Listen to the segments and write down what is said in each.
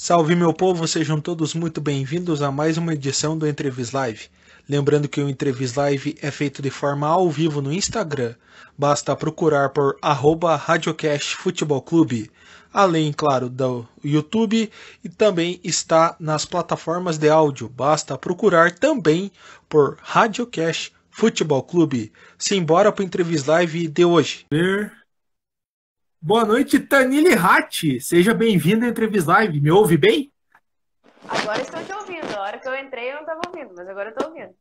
Salve meu povo, sejam todos muito bem-vindos a mais uma edição do Entrevis Live. Lembrando que o Entrevis Live é feito de forma ao vivo no Instagram. Basta procurar por @Radiocast Futebol Clube. Além, claro, do YouTube e também está nas plataformas de áudio. Basta procurar também por Radiocast Futebol Clube. Simbora para o Entrevis Live de hoje. Boa noite, Tanile Ratti. Seja bem-vindo à Entrevista Live. Me ouve bem? Agora estou te ouvindo. A hora que eu entrei eu não estava ouvindo, mas agora eu estou ouvindo.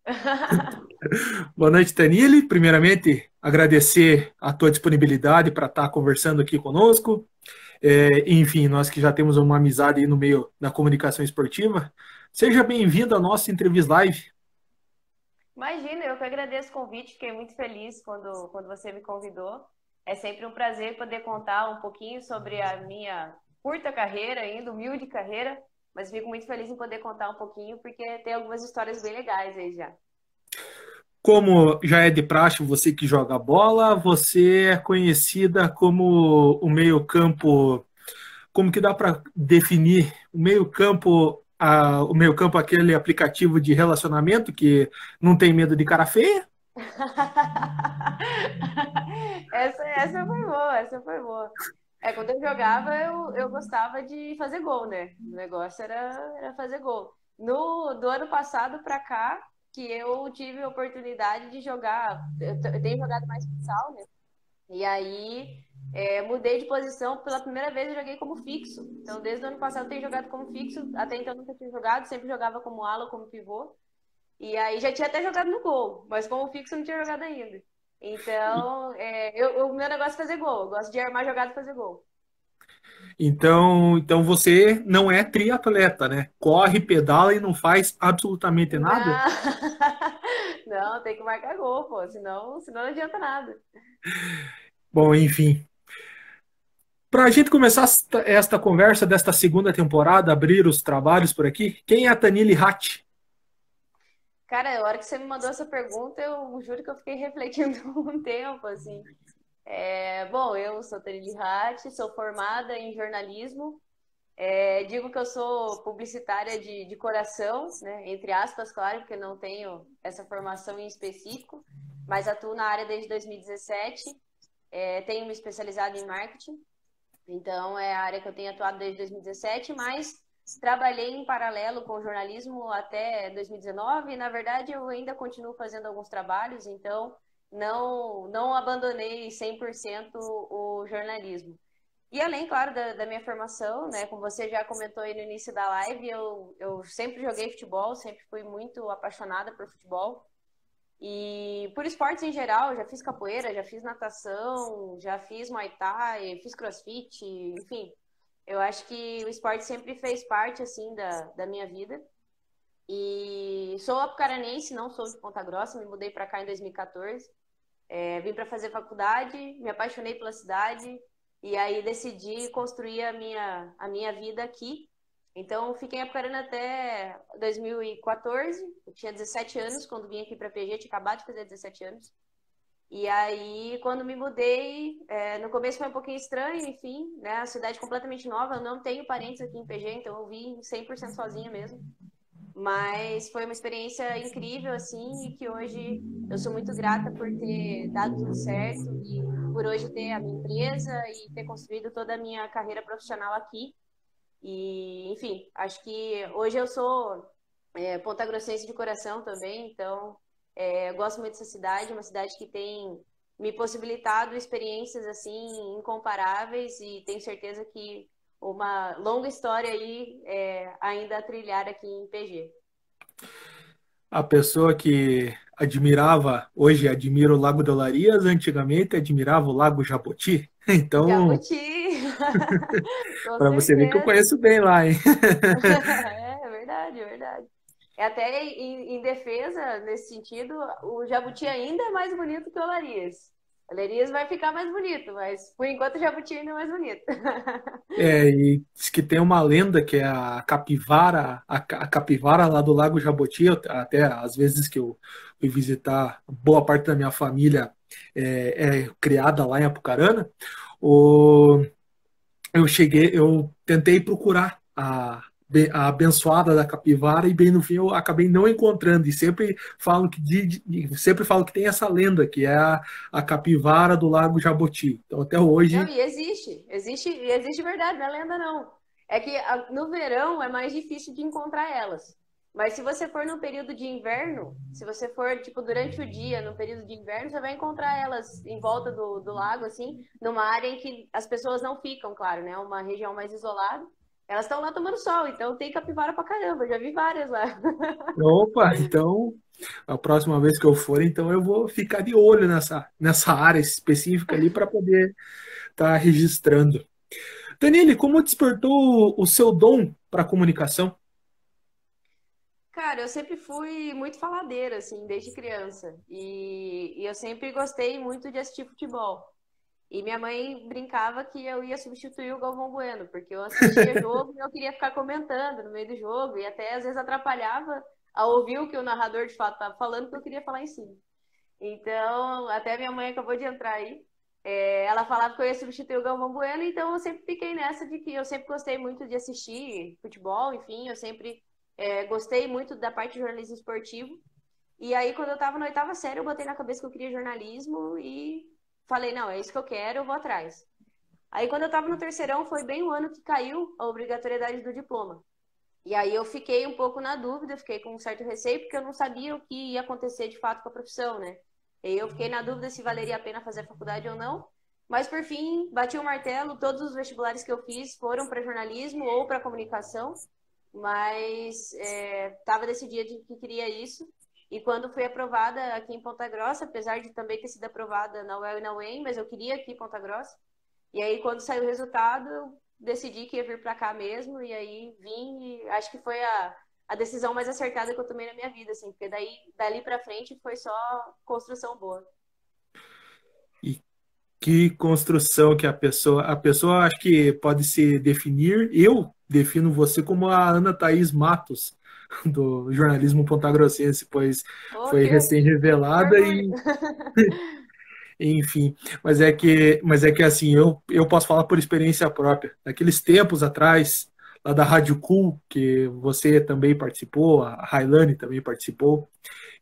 Boa noite, Tanile. Primeiramente, agradecer a tua disponibilidade para estar conversando aqui conosco. Enfim, nós que já temos uma amizade aí no meio da comunicação esportiva. Seja bem-vindo à nossa Entrevista Live. Imagina, eu que agradeço o convite, fiquei muito feliz quando você me convidou. É sempre um prazer poder contar um pouquinho sobre a minha curta carreira, ainda humilde carreira, mas fico muito feliz em poder contar um pouquinho, porque tem algumas histórias bem legais aí já. Como já é de praxe, você que joga bola, você é conhecida como o meio-campo. Como que dá para definir o meio-campo? O meio-campo, aquele aplicativo de relacionamento que não tem medo de cara feia? Essa foi boa, essa foi boa. Quando eu jogava, eu gostava de fazer gol, né? O negócio era fazer gol. Do ano passado para cá, que eu tive a oportunidade de jogar, eu tenho jogado mais futsal, né? E aí mudei de posição, pela primeira vez eu joguei como fixo. Então, desde o ano passado eu tenho jogado como fixo, até então eu nunca tinha jogado, sempre jogava como ala ou como pivô. E aí já tinha até jogado no gol, mas como fixo eu não tinha jogado ainda. Então, o meu negócio é fazer gol. Eu gosto de armar jogada e fazer gol. Então você não é triatleta, né? Corre, pedala e não faz absolutamente nada? Não, não, tem que marcar gol, pô. Senão não adianta nada. Bom, enfim. Para a gente começar esta conversa desta segunda temporada, abrir os trabalhos por aqui, quem é a Tanile Ratti? Cara, a hora que você me mandou essa pergunta, eu juro que eu fiquei refletindo um tempo, assim. Bom, eu sou Thalília Ratti, sou formada em jornalismo. Digo que eu sou publicitária de coração, né? Entre aspas, claro, porque não tenho essa formação em específico, mas atuo na área desde 2017. Tenho me especializado em marketing, então é a área que eu tenho atuado desde 2017, mas trabalhei em paralelo com o jornalismo até 2019 e, na verdade, eu ainda continuo fazendo alguns trabalhos, então não abandonei 100% o jornalismo. E além, claro, da minha formação, né, como você já comentou aí no início da live, eu sempre joguei futebol, sempre fui muito apaixonada por futebol. E por esportes em geral, já fiz capoeira, já fiz natação, já fiz Muay Thai, fiz CrossFit, enfim. Eu acho que o esporte sempre fez parte, assim, da minha vida. E sou apucaranense, não sou de Ponta Grossa, me mudei para cá em 2014. Vim para fazer faculdade, me apaixonei pela cidade e aí decidi construir a minha vida aqui. Então, fiquei em Apucarana até 2014. Eu tinha 17 anos quando vim aqui para PG, tinha acabado de fazer 17 anos. E aí, quando me mudei, no começo foi um pouquinho estranho, enfim, né? A cidade completamente nova, eu não tenho parentes aqui em PG, então eu vim 100% sozinha mesmo. Mas foi uma experiência incrível, assim, e que hoje eu sou muito grata por ter dado tudo certo e por hoje ter a minha empresa e ter construído toda a minha carreira profissional aqui. E, enfim, acho que hoje eu sou pontagrossense de coração também, então eu gosto muito dessa cidade, uma cidade que tem me possibilitado experiências, assim, incomparáveis e tenho certeza que uma longa história aí ainda a trilhar aqui em PG. A pessoa que admirava, hoje admira o Lago de Olarias, antigamente admirava o Lago Jaboti. Então, Jabuti! Com para você ver que eu certeza. conheço bem lá, hein? É verdade, é verdade. Até em defesa, nesse sentido, o Jabuti ainda é mais bonito que o Olarias. O Olarias vai ficar mais bonito, mas por enquanto o Jabuti ainda é mais bonito. E diz que tem uma lenda que é a capivara, a capivara lá do Lago Jaboti, até às vezes que eu fui visitar, boa parte da minha família é criada lá em Apucarana, eu tentei procurar a abençoada da capivara, e bem no fim eu acabei não encontrando, e sempre falo que tem essa lenda, que é a capivara do Lago Jaboti. Então até Não, hoje... e existe verdade, não é lenda não. É que no verão é mais difícil de encontrar elas. Mas se você for no período de inverno, se você for, tipo, durante o dia, no período de inverno, você vai encontrar elas em volta do lago, assim, numa área em que as pessoas não ficam, claro, né? Uma região mais isolada. Elas estão lá tomando sol, então tem capivara pra caramba, eu já vi várias lá. Opa, então a próxima vez que eu for, então eu vou ficar de olho nessa área específica ali para poder estar registrando. Danile, como despertou o seu dom para comunicação? Cara, eu sempre fui muito faladeira, assim, desde criança. E eu sempre gostei muito de assistir futebol. E minha mãe brincava que eu ia substituir o Galvão Bueno, porque eu assistia jogo e eu queria ficar comentando no meio do jogo, e até às vezes atrapalhava a ouvir o que o narrador de fato estava falando, porque eu queria falar em cima. Então, até minha mãe acabou de entrar aí. Ela falava que eu ia substituir o Galvão Bueno, então eu sempre fiquei nessa de que eu sempre gostei muito de assistir futebol, enfim, eu sempre gostei muito da parte de jornalismo esportivo. E aí, quando eu estava na oitava série, eu botei na cabeça que eu queria jornalismo e falei, não, é isso que eu quero, eu vou atrás. Aí, quando eu estava no terceirão, foi bem o ano que caiu a obrigatoriedade do diploma. E aí eu fiquei um pouco na dúvida, fiquei com um certo receio, porque eu não sabia o que ia acontecer de fato com a profissão, né? E eu fiquei na dúvida se valeria a pena fazer a faculdade ou não. Mas, por fim, bati o martelo, todos os vestibulares que eu fiz foram para jornalismo ou para comunicação, mas estava decidida de que queria isso. E quando fui aprovada aqui em Ponta Grossa, apesar de também ter sido aprovada na UEL e na UEM, mas eu queria aqui em Ponta Grossa. E aí, quando saiu o resultado, eu decidi que ia vir para cá mesmo, e aí vim, e acho que foi a decisão mais acertada que eu tomei na minha vida, assim, porque dali para frente foi só construção boa. E que construção que a pessoa acho que pode se definir, eu defino você como a Ana Thaís Matos, do jornalismo pontagrossense, pois Oh, foi que recém-revelada orgulho! e, enfim, mas é que assim, eu posso falar por experiência própria. Naqueles tempos atrás, lá da Rádio Cool, que você também participou, a Railane também participou,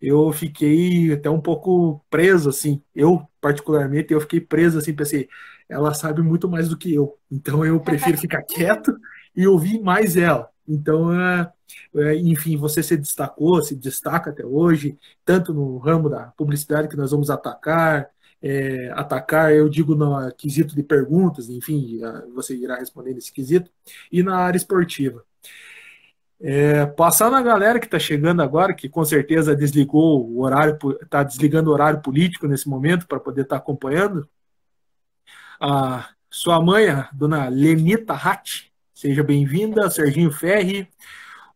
eu fiquei até um pouco preso, assim. Eu, particularmente, eu fiquei preso, assim, pensei, ela sabe muito mais do que eu. Então eu prefiro ficar quieto e ouvir mais ela. Então, enfim, você se destacou, se destaca até hoje, tanto no ramo da publicidade que nós vamos atacar, eu digo no quesito de perguntas, enfim, você irá responder nesse quesito, e na área esportiva. Passar na galera que está chegando agora, que com certeza desligou o horário, está desligando o horário político nesse momento para poder estar acompanhando. A sua mãe, a dona Lenita Hatt, seja bem-vinda, Serginho Ferri,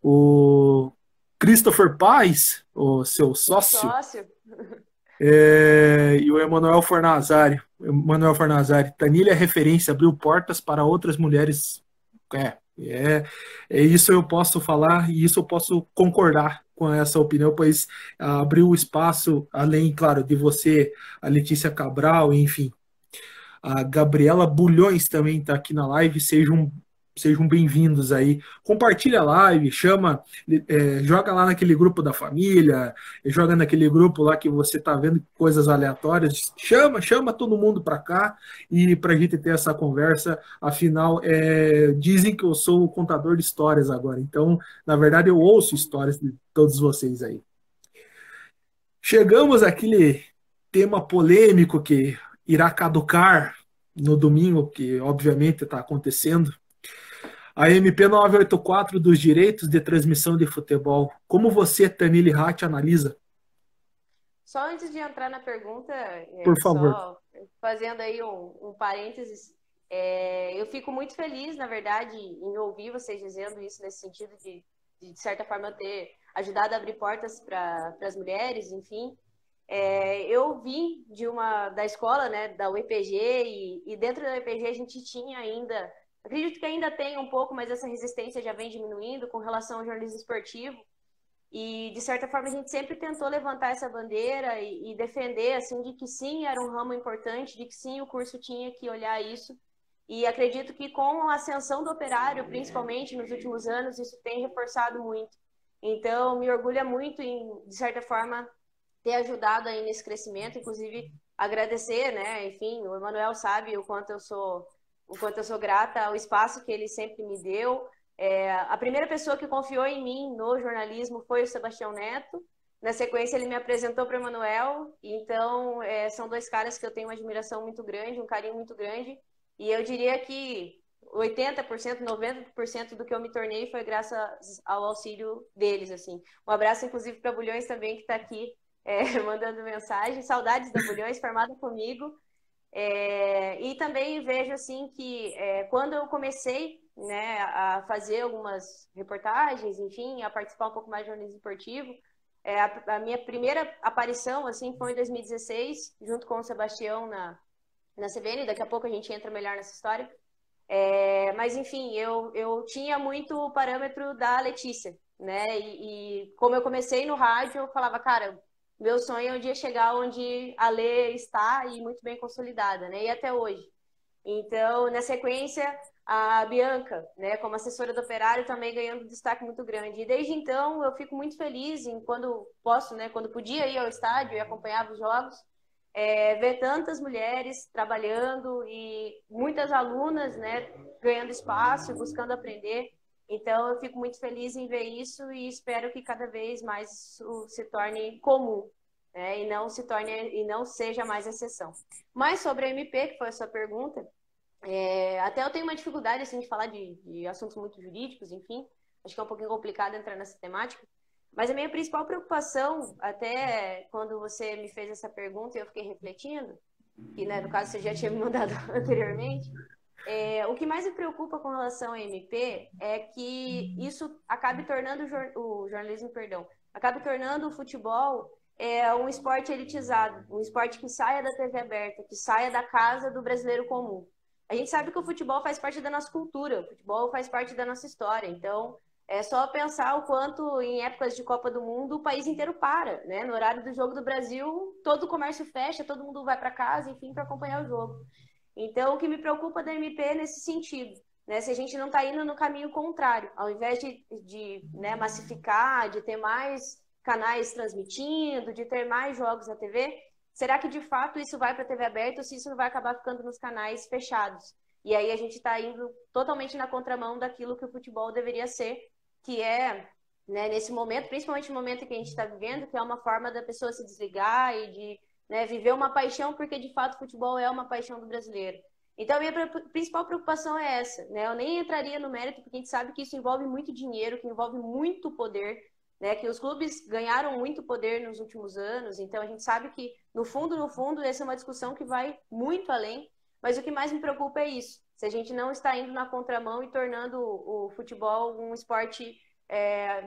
o Christopher Paz, o seu sócio, Sócio. e o Emanuel Fornazari. Tanilha é referência, abriu portas para outras mulheres. Isso eu posso falar e isso eu posso concordar com essa opinião, pois abriu o espaço, além, claro, de você, a Letícia Cabral, enfim, a Gabriela Bulhões também está aqui na live, sejam bem-vindos aí. Compartilha a live, joga lá naquele grupo da família, joga naquele grupo lá que você está vendo coisas aleatórias, chama todo mundo para cá e para a gente ter essa conversa. Afinal, dizem que eu sou o contador de histórias agora, então, na verdade, eu ouço histórias de todos vocês aí. Chegamos àquele tema polêmico que irá caducar no domingo, que obviamente está acontecendo. A MP 984 dos direitos de transmissão de futebol. Como você, Tanile Hatt, analisa? Só antes de entrar na pergunta, Por favor. só fazendo aí um parênteses, eu fico muito feliz, na verdade, em ouvir vocês dizendo isso nesse sentido de certa forma, ter ajudado a abrir portas para as mulheres, enfim. Eu vim da escola, né, da UEPG, e dentro da UEPG a gente tinha ainda, acredito que ainda tem um pouco, mas essa resistência já vem diminuindo com relação ao jornalismo esportivo. E, de certa forma, a gente sempre tentou levantar essa bandeira e defender, assim, de que sim, era um ramo importante, de que sim, o curso tinha que olhar isso. E acredito que com a ascensão do Operário, principalmente nos últimos anos, isso tem reforçado muito. Então, me orgulha muito em, de certa forma, ter ajudado aí nesse crescimento, inclusive agradecer, né? Enfim, o Emanuel sabe o quanto eu sou grata ao espaço que ele sempre me deu. A primeira pessoa que confiou em mim no jornalismo foi o Sebastião Neto. Na sequência, ele me apresentou para o Emanuel. Então, são dois caras que eu tenho uma admiração muito grande, um carinho muito grande. E eu diria que 80%, 90% do que eu me tornei foi graças ao auxílio deles, assim. Um abraço, inclusive, para Bulhões também, que está aqui mandando mensagem. Saudades da Bulhões, formada comigo. E também vejo, assim, que quando eu comecei, né, a fazer algumas reportagens, enfim, a participar um pouco mais de jornalismo esportivo, a minha primeira aparição, assim, foi em 2016, junto com o Sebastião na CBN. Daqui a pouco a gente entra melhor nessa história. Mas, enfim, eu tinha muito o parâmetro da Letícia, né? E como eu comecei no rádio, eu falava, cara, meu sonho é um dia chegar onde a Lê está e muito bem consolidada, né? E até hoje. Então, na sequência, a Bianca, né, como assessora do Operário, também ganhando um destaque muito grande. E desde então, eu fico muito feliz em quando posso, né, quando podia ir ao estádio e acompanhar os jogos, ver tantas mulheres trabalhando e muitas alunas, né, ganhando espaço, buscando aprender. Então, eu fico muito feliz em ver isso e espero que cada vez mais isso se torne comum, né, e não seja mais exceção. Mas sobre a MP, que foi a sua pergunta, até eu tenho uma dificuldade assim, de falar de assuntos muito jurídicos, enfim, acho que é um pouquinho complicado entrar nessa temática. Mas a minha principal preocupação, até quando você me fez essa pergunta e eu fiquei refletindo, que, né, no caso você já tinha me mandado anteriormente, o que mais me preocupa com relação à MP é que isso acabe tornando o jornalismo, perdão, acabe tornando o futebol um esporte elitizado, um esporte que saia da TV aberta, que saia da casa do brasileiro comum. A gente sabe que o futebol faz parte da nossa cultura, o futebol faz parte da nossa história, então é só pensar o quanto, em épocas de Copa do Mundo, o país inteiro para, né? No horário do jogo do Brasil, todo o comércio fecha, todo mundo vai para casa, enfim, para acompanhar o jogo. Então, o que me preocupa da MP é nesse sentido, né? Se a gente não está indo no caminho contrário, ao invés de né, massificar, de ter mais canais transmitindo, de ter mais jogos na TV, será que de fato isso vai para a TV aberta ou se isso não vai acabar ficando nos canais fechados? E aí a gente está indo totalmente na contramão daquilo que o futebol deveria ser, que né, nesse momento, principalmente no momento que a gente está vivendo, que é uma forma da pessoa se desligar e de, né, viver uma paixão, porque de fato o futebol é uma paixão do brasileiro. Então a minha principal preocupação é essa, né? Eu nem entraria no mérito, porque a gente sabe que isso envolve muito dinheiro, que envolve muito poder, né? Que os clubes ganharam muito poder nos últimos anos, então a gente sabe que no fundo, essa é uma discussão que vai muito além, mas o que mais me preocupa é isso, se a gente não está indo na contramão e tornando o futebol um esporte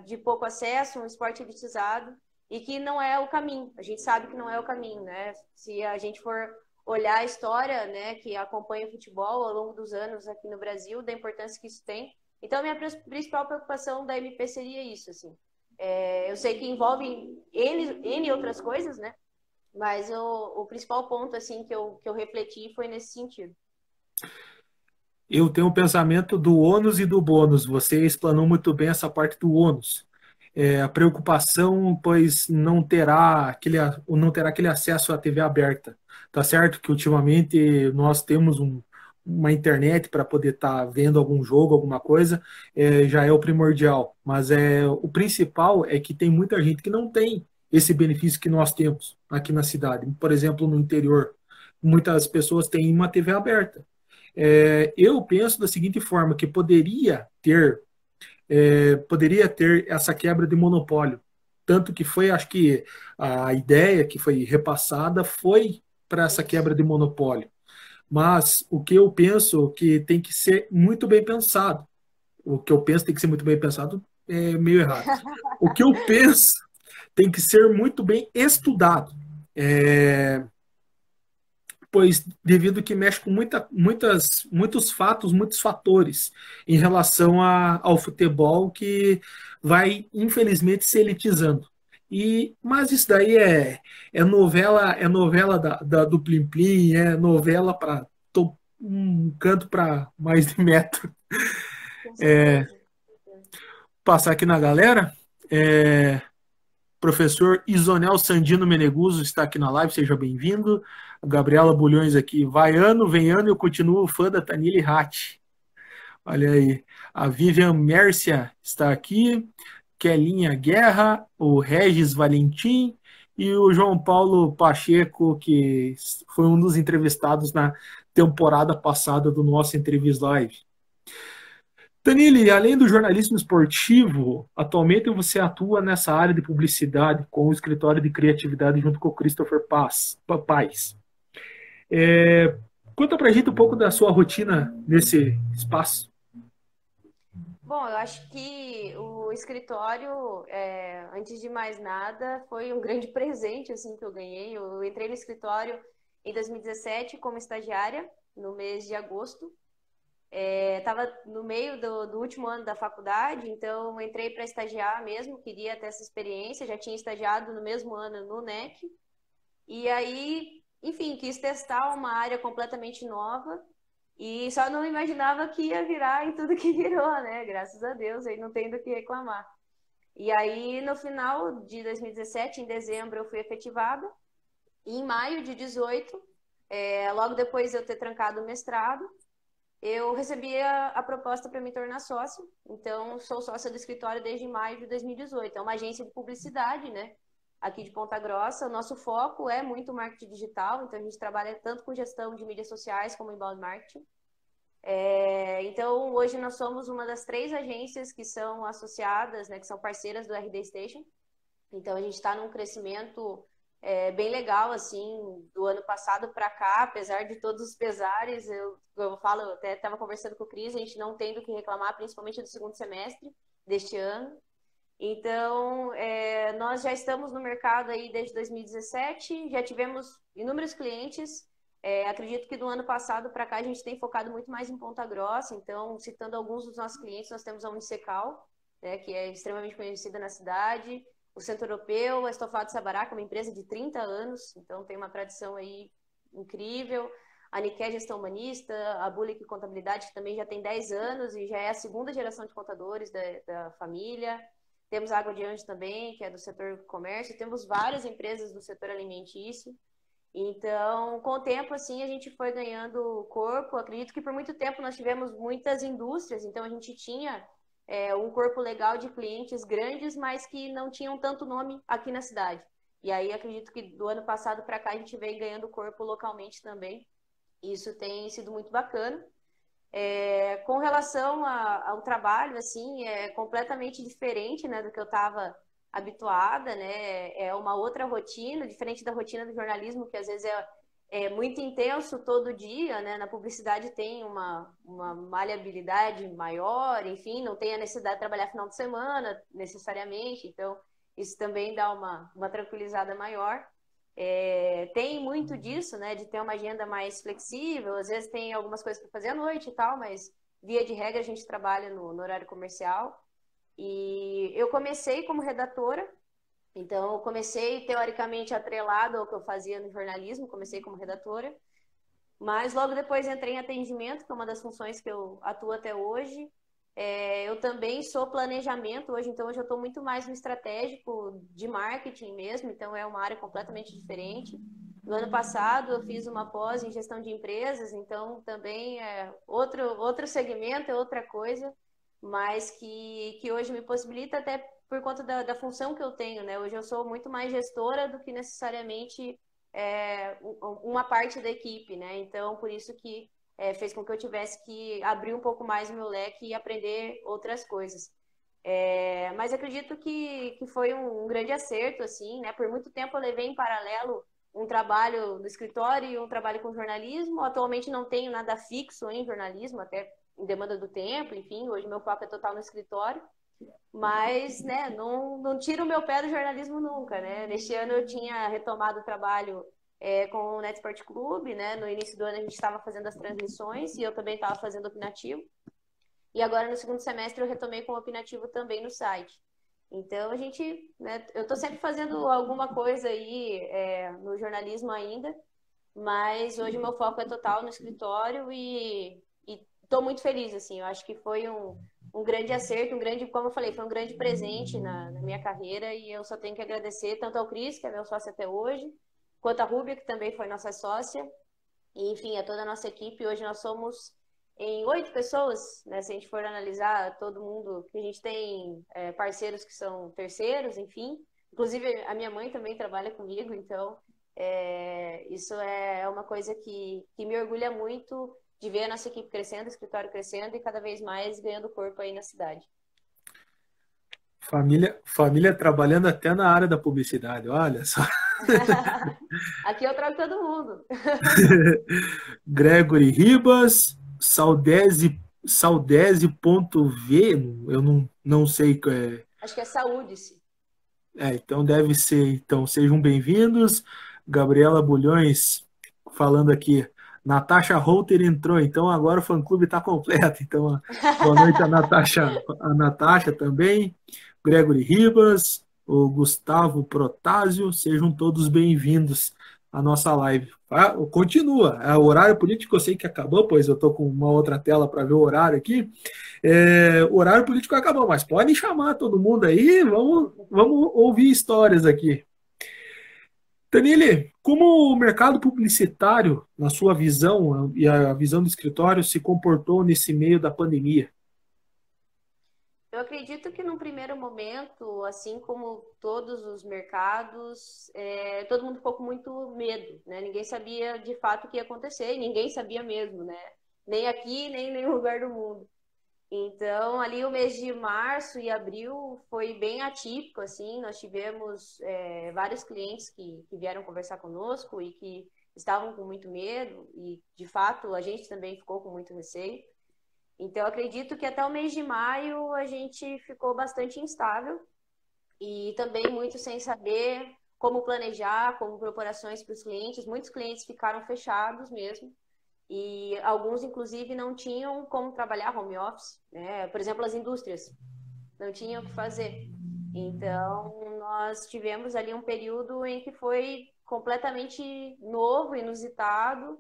de pouco acesso, um esporte elitizado, e que não é o caminho. A gente sabe que não é o caminho, né? Se a gente for olhar a história, né, que acompanha o futebol ao longo dos anos aqui no Brasil, da importância que isso tem. Então, a minha principal preocupação da MP seria isso, assim. Eu sei que envolve N outras coisas, né? Mas o principal ponto, assim, que eu refleti foi nesse sentido. Eu tenho um pensamento do ônus e do bônus. Você explanou muito bem essa parte do ônus. A preocupação, pois não terá aquele acesso à TV aberta. Tá certo que ultimamente nós temos uma internet para poder estar vendo algum jogo, alguma coisa, já é o primordial. Mas o principal é que tem muita gente que não tem esse benefício que nós temos aqui na cidade. Por exemplo, no interior, muitas pessoas têm uma TV aberta. Eu penso da seguinte forma, que poderia ter essa quebra de monopólio. Tanto que foi, acho que a ideia que foi repassada foi para essa quebra de monopólio. Mas o que eu penso que tem que ser muito bem pensado. O que eu penso tem que ser muito bem pensado é meio errado. O que eu penso tem que ser muito bem estudado. Pois devido que mexe com muitos fatos, muitos fatores em relação ao futebol que vai, infelizmente, se elitizando. Mas isso daí é novela do Plim Plim, é novela para um canto para mais de metro. Com certeza. Passar aqui na galera. Professor Isonel Sandino Meneguso está aqui na live, seja bem-vindo. A Gabriela Bulhões aqui, vai ano, vem ano, eu continuo fã da Tanili Ratti. Olha aí. A Vivian Mércia está aqui. Kelinha Guerra, o Regis Valentim e o João Paulo Pacheco, que foi um dos entrevistados na temporada passada do nosso Entrevista Live. Tanili, além do jornalismo esportivo, atualmente você atua nessa área de publicidade com o escritório de criatividade junto com o Christopher Paes. Conta pra gente um pouco da sua rotina nesse espaço. Bom, eu acho que o escritório, antes de mais nada, foi um grande presente assim, que eu ganhei. Eu entrei no escritório em 2017 como estagiária, no mês de agosto. Estava no meio do último ano da faculdade, então entrei para estagiar mesmo, queria ter essa experiência, já tinha estagiado no mesmo ano no NEC. E aí, enfim, quis testar uma área completamente nova. E só não imaginava que ia virar em tudo que virou, né? Graças a Deus, aí não tem do que reclamar. E aí, no final de 2017, em dezembro, eu fui efetivada. E em maio de 2018, logo depois de eu ter trancado o mestrado, eu recebi a proposta para me tornar sócia. Então, sou sócia do escritório desde maio de 2018. É uma agência de publicidade, né? Aqui de Ponta Grossa. O nosso foco é muito marketing digital, então a gente trabalha tanto com gestão de mídias sociais como inbound marketing. Então, hoje nós somos uma das 3 agências que são associadas, né, que são parceiras do RD Station. Então, a gente está num crescimento bem legal, assim, do ano passado para cá, apesar de todos os pesares. Eu falo, eu até estava conversando com o Cris, a gente não tem do que reclamar, principalmente do segundo semestre deste ano. Então, nós já estamos no mercado aí desde 2017, já tivemos inúmeros clientes. Acredito que do ano passado para cá a gente tem focado muito mais em Ponta Grossa. Então, citando alguns dos nossos clientes, nós temos a Unicecal, né, que é extremamente conhecida na cidade, o Centro Europeu, a Estofado Sabará, que é uma empresa de 30 anos, então tem uma tradição aí incrível. A Nikkei Gestão Humanista, a Bulik Contabilidade, que também já tem 10 anos e já é a segunda geração de contadores da família. Temos a Água de Anjos também, que é do setor comércio. Temos várias empresas do setor alimentício. Então, com o tempo, assim, a gente foi ganhando corpo. Acredito que por muito tempo nós tivemos muitas indústrias, então a gente tinha um corpo legal de clientes grandes, mas que não tinham tanto nome aqui na cidade. E aí, acredito que do ano passado para cá a gente vem ganhando corpo localmente também. Isso tem sido muito bacana. Com relação ao trabalho, assim, é completamente diferente, né, do que eu estava habituada, né? É uma outra rotina, diferente da rotina do jornalismo, que às vezes é muito intenso todo dia, né? Na publicidade tem uma maleabilidade maior, enfim, não tem a necessidade de trabalhar final de semana, necessariamente, então isso também dá uma tranquilizada maior. Tem muito disso, né? De ter uma agenda mais flexível, às vezes tem algumas coisas para fazer à noite e tal, mas via de regra a gente trabalha no horário comercial. E eu comecei como redatora, então eu comecei teoricamente atrelado ao que eu fazia no jornalismo, comecei como redatora, mas logo depois entrei em atendimento, que é uma das funções que eu atuo até hoje. Eu também sou planejamento hoje, então hoje eu estou muito mais no estratégico de marketing mesmo, então é uma área completamente diferente. No ano passado eu fiz uma pós em gestão de empresas, então também é outro segmento, é outra coisa, mas que hoje me possibilita até por conta da função que eu tenho, né? Hoje eu sou muito mais gestora do que necessariamente uma parte da equipe, né? Então, por isso que fez com que eu tivesse que abrir um pouco mais o meu leque e aprender outras coisas. Mas acredito que foi um grande acerto, assim, né? Por muito tempo eu levei em paralelo um trabalho no escritório e um trabalho com jornalismo. Atualmente não tenho nada fixo em jornalismo, até em demanda do tempo, enfim, hoje meu foco é total no escritório. Mas, né, não tiro o meu pé do jornalismo nunca, né? Neste ano eu tinha retomado o trabalho com o Netsport Clube, né? No início do ano a gente estava fazendo as transmissões e eu também estava fazendo opinativo. E agora no segundo semestre eu retomei com o opinativo também no site. Então a gente, né, eu estou sempre fazendo alguma coisa aí no jornalismo ainda. mas hoje o meu foco é total no escritório e estou muito feliz, assim, eu acho que foi um grande acerto, como eu falei, foi um grande presente na minha carreira e eu só tenho que agradecer tanto ao Cris, que é meu sócio até hoje, quanto a Rúbia, que também foi nossa sócia, e, enfim, a toda a nossa equipe. Hoje nós somos em 8 pessoas, né? Se a gente for analisar todo mundo, que a gente tem parceiros que são terceiros, enfim. Inclusive, a minha mãe também trabalha comigo, então isso é uma coisa que me orgulha muito de ver a nossa equipe crescendo, o escritório crescendo e cada vez mais ganhando corpo aí na cidade. Família trabalhando até na área da publicidade, olha só. Aqui eu trago todo mundo. Gregory Ribas, Saudese.v, eu não sei. Acho que é saúde-se. Então deve ser. Então sejam bem-vindos. Gabriela Bulhões falando aqui. Natasha Holter entrou, então agora o fã-clube está completo. Então, boa noite a Natasha também. Gregory Ribas, o Gustavo Protásio, sejam todos bem-vindos à nossa live. Continua, o horário político eu sei que acabou, pois eu estou com uma outra tela para ver o horário aqui. O horário político acabou, mas podem chamar todo mundo aí, vamos ouvir histórias aqui. Tanile, como o mercado publicitário, na sua visão e a visão do escritório, se comportou nesse meio da pandemia? Eu acredito que num primeiro momento, assim como todos os mercados, todo mundo ficou com muito medo, né? Ninguém sabia de fato o que ia acontecer, e ninguém sabia mesmo, né? Nem aqui, nem em nenhum lugar do mundo. Então, ali o mês de março e abril foi bem atípico, assim, nós tivemos vários clientes que vieram conversar conosco e que estavam com muito medo e, de fato, a gente também ficou com muito receio. Então, eu acredito que até o mês de maio a gente ficou bastante instável e também muito sem saber como planejar, como propor ações para os clientes. Muitos clientes ficaram fechados mesmo. E alguns, inclusive, não tinham como trabalhar home office, né? Por exemplo, as indústrias não tinham o que fazer. Então, nós tivemos ali um período em que foi completamente novo, inusitado,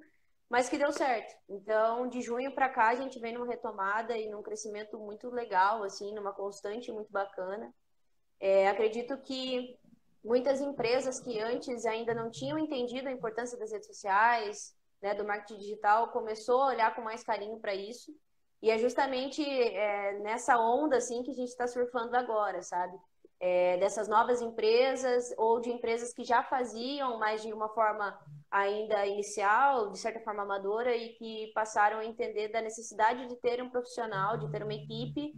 mas que deu certo. Então, de junho para cá, a gente vem numa retomada e num crescimento muito legal, assim, numa constante muito bacana. Acredito que muitas empresas que antes ainda não tinham entendido a importância das redes sociais, né, do marketing digital, começou a olhar com mais carinho para isso. E é justamente nessa onda assim que a gente está surfando agora, sabe? Dessas novas empresas ou de empresas que já faziam, mas de uma forma ainda inicial, de certa forma amadora, e que passaram a entender da necessidade de ter um profissional, de ter uma equipe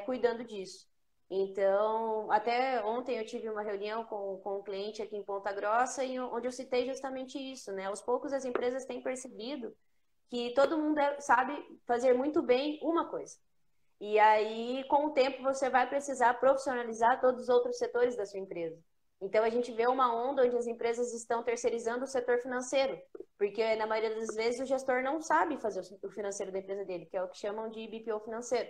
cuidando disso. Então, até ontem eu tive uma reunião com um cliente aqui em Ponta Grossa, onde eu citei justamente isso, né? Aos poucos as empresas têm percebido que todo mundo sabe fazer muito bem uma coisa. E aí, com o tempo, você vai precisar profissionalizar todos os outros setores da sua empresa. Então, a gente vê uma onda onde as empresas estão terceirizando o setor financeiro, porque na maioria das vezes o gestor não sabe fazer o financeiro da empresa dele, que é o que chamam de BPO financeiro.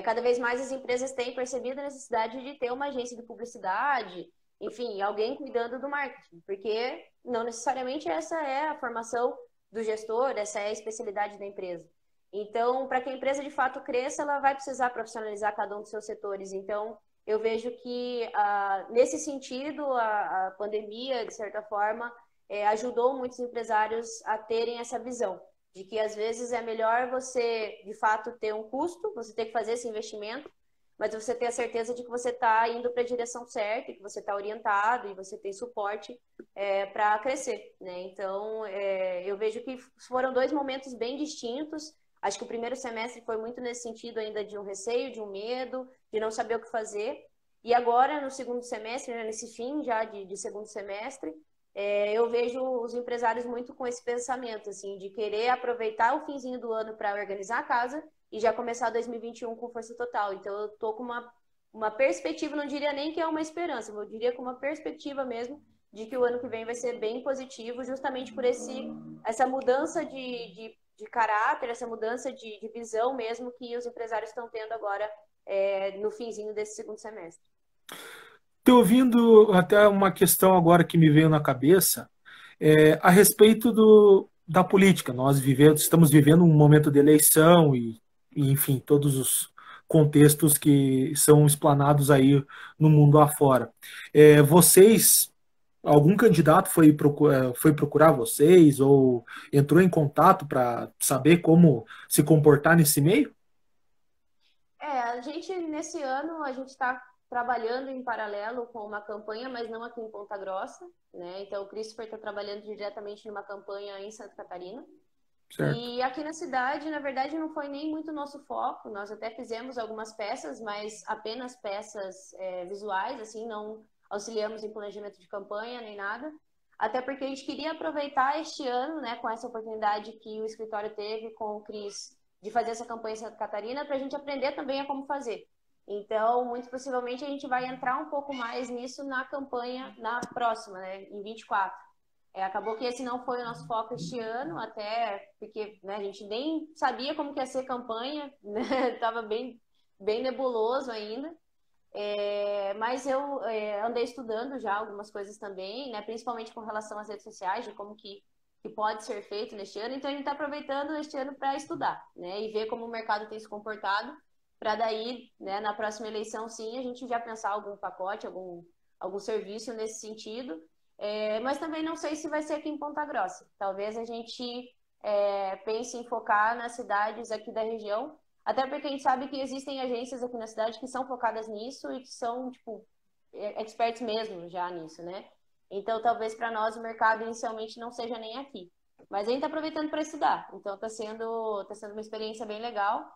Cada vez mais as empresas têm percebido a necessidade de ter uma agência de publicidade, enfim, alguém cuidando do marketing, porque não necessariamente essa é a formação do gestor, essa é a especialidade da empresa. Então, para que a empresa de fato cresça, ela vai precisar profissionalizar cada um dos seus setores. Então, eu vejo que, nesse sentido, a pandemia, de certa forma, ajudou muitos empresários a terem essa visão de que às vezes é melhor você, de fato, ter um custo, você ter que fazer esse investimento, mas você ter a certeza de que você está indo para a direção certa, que você está orientado e você tem suporte para crescer, né? Então, eu vejo que foram 2 momentos bem distintos. Acho que o primeiro semestre foi muito nesse sentido ainda de um receio, de um medo, de não saber o que fazer. E agora, no segundo semestre, né, nesse fim já de segundo semestre, eu vejo os empresários muito com esse pensamento, assim, de querer aproveitar o finzinho do ano para organizar a casa e já começar 2021 com força total. Então, eu tô com uma perspectiva, não diria nem que é uma esperança, eu diria com uma perspectiva mesmo de que o ano que vem vai ser bem positivo, justamente por essa mudança de caráter, essa mudança de visão mesmo que os empresários estão tendo agora no finzinho desse segundo semestre. Estou ouvindo até uma questão agora que me veio na cabeça. A respeito da política. Estamos vivendo um momento de eleição enfim, todos os contextos que são explanados aí no mundo afora. Vocês, algum candidato foi procurar vocês ou entrou em contato para saber como se comportar nesse meio? A gente, nesse ano, a gente está trabalhando em paralelo com uma campanha, mas não aqui em Ponta Grossa, né? Então, o Christopher está trabalhando diretamente numa campanha em Santa Catarina. Certo. E aqui na cidade, na verdade, não foi nem muito nosso foco. Nós até fizemos algumas peças, mas apenas peças visuais, assim, não auxiliamos em planejamento de campanha nem nada. Até porque a gente queria aproveitar este ano, né, com essa oportunidade que o escritório teve com o Cris de fazer essa campanha em Santa Catarina, para a gente aprender também a como fazer. Então, muito possivelmente, a gente vai entrar um pouco mais nisso na campanha, na próxima, né, em 24. Acabou que esse não foi o nosso foco este ano, até porque, né, a gente nem sabia como que ia ser campanha, né, estava bem nebuloso ainda. Mas eu andei estudando já algumas coisas também, né, principalmente com relação às redes sociais, de como que pode ser feito neste ano. Então, a gente está aproveitando este ano para estudar, né, e ver como o mercado tem se comportado, para daí, né, na próxima eleição, sim, a gente já pensar algum pacote, algum serviço nesse sentido. Mas também não sei se vai ser aqui em Ponta Grossa. Talvez a gente pense em focar nas cidades aqui da região, até porque a gente sabe que existem agências aqui na cidade que são focadas nisso e que são, tipo, experts mesmo já nisso, né? Então, talvez para nós o mercado inicialmente não seja nem aqui. Mas a gente está aproveitando para estudar. Então, está sendo uma experiência bem legal.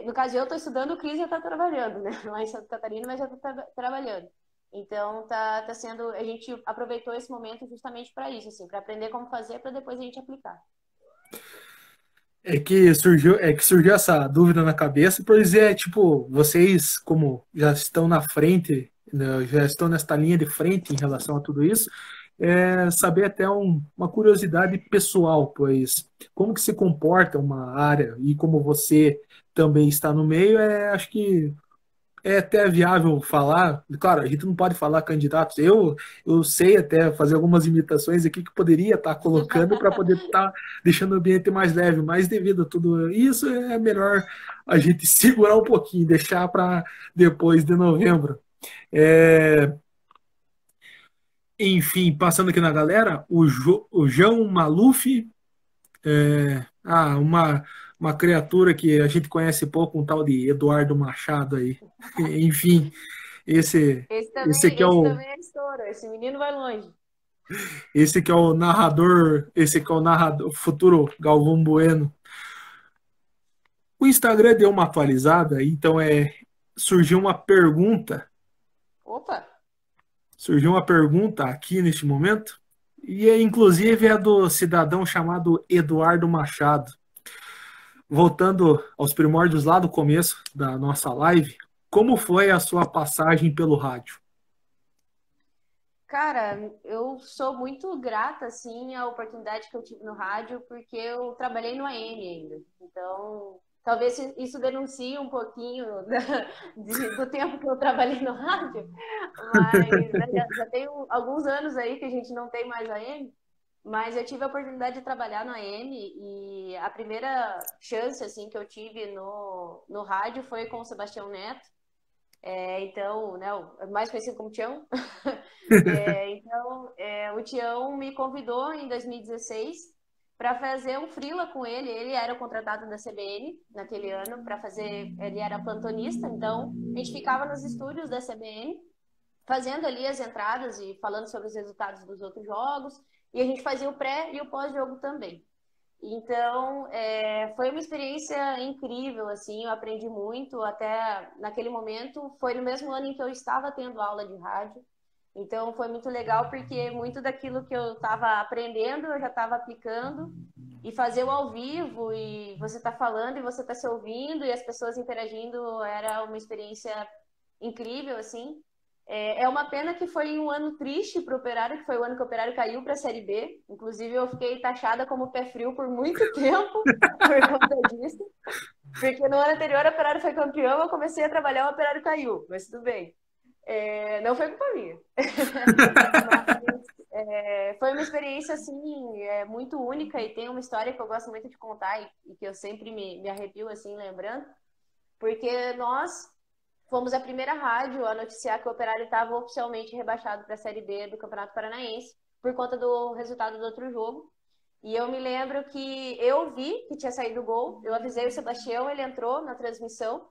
No caso, eu estou estudando, o Cris já está trabalhando, né? Lá em Santa Catarina, mas já está trabalhando. Então, tá sendo... A gente aproveitou esse momento justamente para isso, assim, para aprender como fazer, para depois a gente aplicar. É que surgiu essa dúvida na cabeça, pois tipo, vocês, como já estão na frente, né, já estão nesta linha de frente em relação a tudo isso, saber até uma curiosidade pessoal, pois como que se comporta uma área e como você também está no meio, acho que é até viável falar. Claro, a gente não pode falar candidatos. Eu sei até fazer algumas imitações aqui que poderia estar colocando para poder estar deixando o ambiente mais leve, mas devido a tudo isso, é melhor a gente segurar um pouquinho, deixar para depois de novembro. Enfim, passando aqui na galera, o João Maluf, uma criatura que a gente conhece pouco, um tal de Eduardo Machado aí. Enfim, esse aqui é o... também é estouro, esse menino vai longe. Esse que é o narrador, futuro Galvão Bueno. O Instagram deu uma atualizada, então surgiu uma pergunta. Opa! Surgiu uma pergunta aqui neste momento, e inclusive é do cidadão chamado Eduardo Machado. Voltando aos primórdios lá do começo da nossa live, como foi a sua passagem pelo rádio? Cara, eu sou muito grata, assim, à oportunidade que eu tive no rádio, porque eu trabalhei no AM ainda. Então, talvez isso denuncie um pouquinho do tempo que eu trabalhei no rádio, mas né, já tem alguns anos aí que a gente não tem mais AM, mas eu tive a oportunidade de trabalhar no AM e a primeira chance, assim, que eu tive no rádio foi com o Sebastião Neto. Então, né, mais conhecido como Tião. Então, o Tião me convidou em 2016 para fazer um freela com ele. Ele era o contratado da CBN naquele ano para fazer. Ele era plantonista, então a gente ficava nos estúdios da CBN fazendo ali as entradas e falando sobre os resultados dos outros jogos. E a gente fazia o pré e o pós-jogo também. Então, foi uma experiência incrível, assim, eu aprendi muito, até naquele momento, foi no mesmo ano em que eu estava tendo aula de rádio, então foi muito legal, porque muito daquilo que eu estava aprendendo, eu já estava aplicando, e fazer o ao vivo, e você está falando, e você está se ouvindo, e as pessoas interagindo, era uma experiência incrível, assim. É uma pena que foi um ano triste para o Operário, que foi o ano que o Operário caiu para a Série B. Inclusive, eu fiquei taxada como pé frio por muito tempo por conta disso. Porque no ano anterior o Operário foi campeão, eu comecei a trabalhar, o Operário caiu. Mas tudo bem. Não foi culpa minha. Foi uma experiência, assim, muito única e tem uma história que eu gosto muito de contar e que eu sempre me arrepio, assim, lembrando, porque nós fomos a primeira rádio a noticiar que o Operário estava oficialmente rebaixado para a Série B do Campeonato Paranaense por conta do resultado do outro jogo. E eu me lembro que eu vi que tinha saído o gol, eu avisei o Sebastião, ele entrou na transmissão,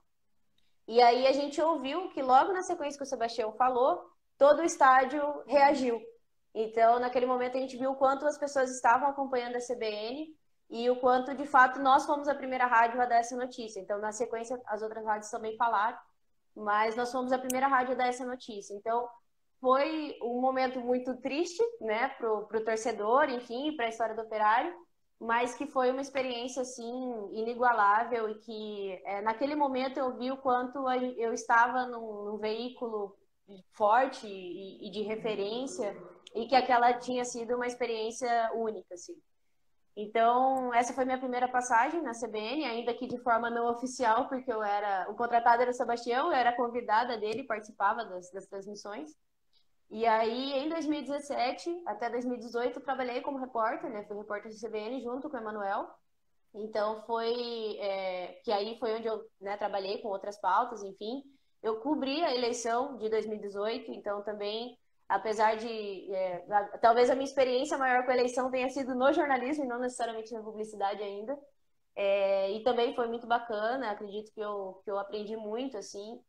e aí a gente ouviu que logo na sequência que o Sebastião falou, todo o estádio reagiu. Então, naquele momento, a gente viu o quanto as pessoas estavam acompanhando a CBN e o quanto, de fato, nós fomos a primeira rádio a dar essa notícia. Então, na sequência, as outras rádios também falaram, mas nós fomos a primeira rádio a dar essa notícia. Então, foi um momento muito triste, né, pro torcedor, enfim, para a história do Operário, mas que foi uma experiência, assim, inigualável e que, naquele momento, eu vi o quanto eu estava num veículo forte e de referência e que aquela tinha sido uma experiência única, assim. Então, essa foi minha primeira passagem na CBN, ainda que de forma não oficial, porque o contratado era o Sebastião, eu era convidada dele, participava das transmissões. E aí, em 2017 até 2018, eu trabalhei como repórter, né? Fui repórter de CBN junto com o Emanuel. Então, que aí foi onde eu, né, trabalhei com outras pautas, enfim. Eu cobri a eleição de 2018, então também, apesar de... talvez a minha experiência maior com a eleição tenha sido no jornalismo e não necessariamente na publicidade ainda. E também foi muito bacana, acredito que eu aprendi muito, assim.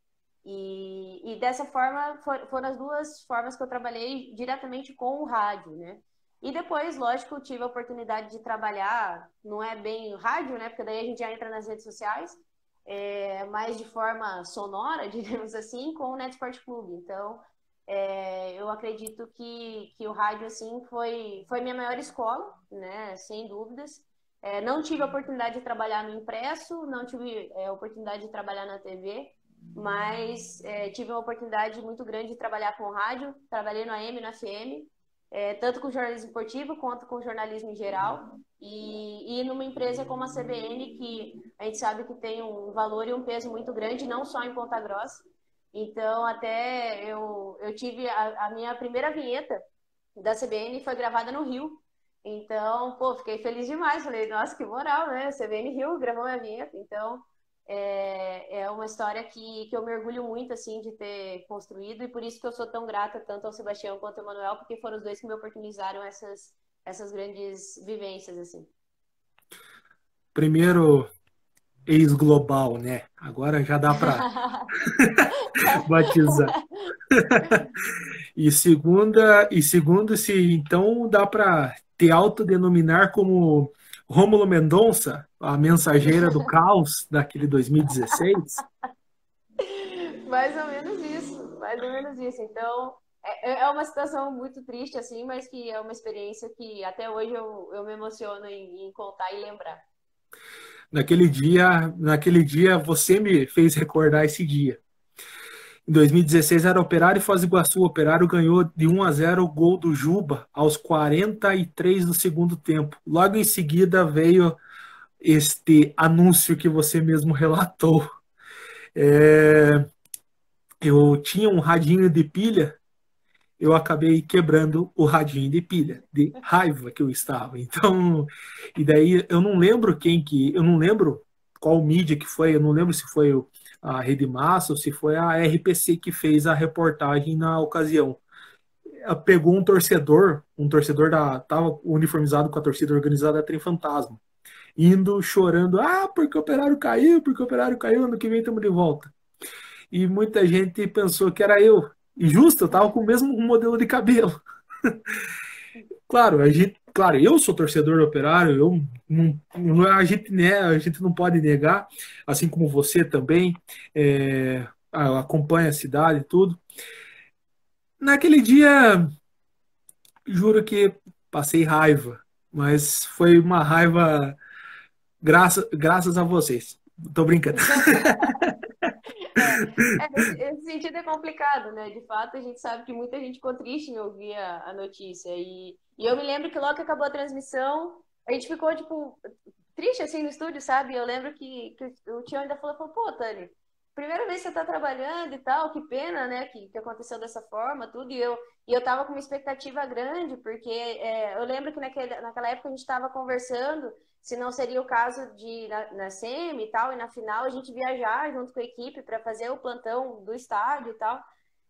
E dessa forma, foram as duas formas que eu trabalhei diretamente com o rádio, né? E depois, lógico, eu tive a oportunidade de trabalhar, não é bem rádio, né? Porque daí a gente já entra nas redes sociais, mas de forma sonora, digamos assim, com o Net Sport Clube. Então, eu acredito que o rádio, assim, foi minha maior escola, né? Sem dúvidas. Não tive a oportunidade de trabalhar no impresso, não tive a oportunidade de trabalhar na TV, mas tive uma oportunidade muito grande de trabalhar com rádio, trabalhei no AM e no FM, tanto com jornalismo esportivo quanto com jornalismo em geral, e numa empresa como a CBN, que a gente sabe que tem um valor e um peso muito grande, não só em Ponta Grossa. Então, até eu tive a minha primeira vinheta da CBN foi gravada no Rio. Então, pô, fiquei feliz demais. Falei, nossa, que moral, né? CBN Rio gravou minha vinheta. Então, é uma história que eu me orgulho muito, assim, de ter construído. E por isso que eu sou tão grata tanto ao Sebastião quanto ao Manuel, porque foram os dois que me oportunizaram essas grandes vivências, assim. Primeiro, ex-global, né? Agora já dá para batizar. segundo, se então dá para te autodenominar como Rômulo Mendonça, a mensageira do caos daquele 2016? Mais ou menos isso, mais ou menos isso. Então, é uma situação muito triste, assim, mas que é uma experiência que até hoje eu me emociono em contar e lembrar. Naquele dia você me fez recordar esse dia. Em 2016 era Operário e Foz do Iguaçu. O Operário ganhou de 1-0 o gol do Juba aos 43 do segundo tempo. Logo em seguida veio este anúncio que você mesmo relatou. Eu tinha um radinho de pilha, eu acabei quebrando o radinho de pilha, de raiva que eu estava. Então, e daí eu não lembro qual mídia que foi, eu não lembro se foi a Rede Massa ou se foi a RPC que fez a reportagem na ocasião. Pegou um torcedor tava uniformizado com a torcida organizada da Trem Fantasma, indo chorando, porque o Operário caiu, ano que vem estamos de volta. E muita gente pensou que era eu. E justo, eu tava com o mesmo modelo de cabelo. Claro, eu sou torcedor do Operário, a gente não pode negar, assim como você também, acompanha a cidade e tudo. Naquele dia, juro que passei raiva, mas foi uma raiva graças a vocês. Tô brincando. Esse sentido é complicado, né? De fato, a gente sabe que muita gente ficou triste em ouvir a notícia. E eu me lembro que logo que acabou a transmissão, a gente ficou, tipo, triste, assim, no estúdio, sabe? Eu lembro que o tio ainda falou, pô, Tânia, primeira vez que você tá trabalhando e tal, que pena, né, que aconteceu dessa forma, tudo, e eu tava com uma expectativa grande, porque eu lembro que naquela época a gente tava conversando se não seria o caso de, na semi e tal, e na final a gente viajar junto com a equipe para fazer o plantão do estádio e tal.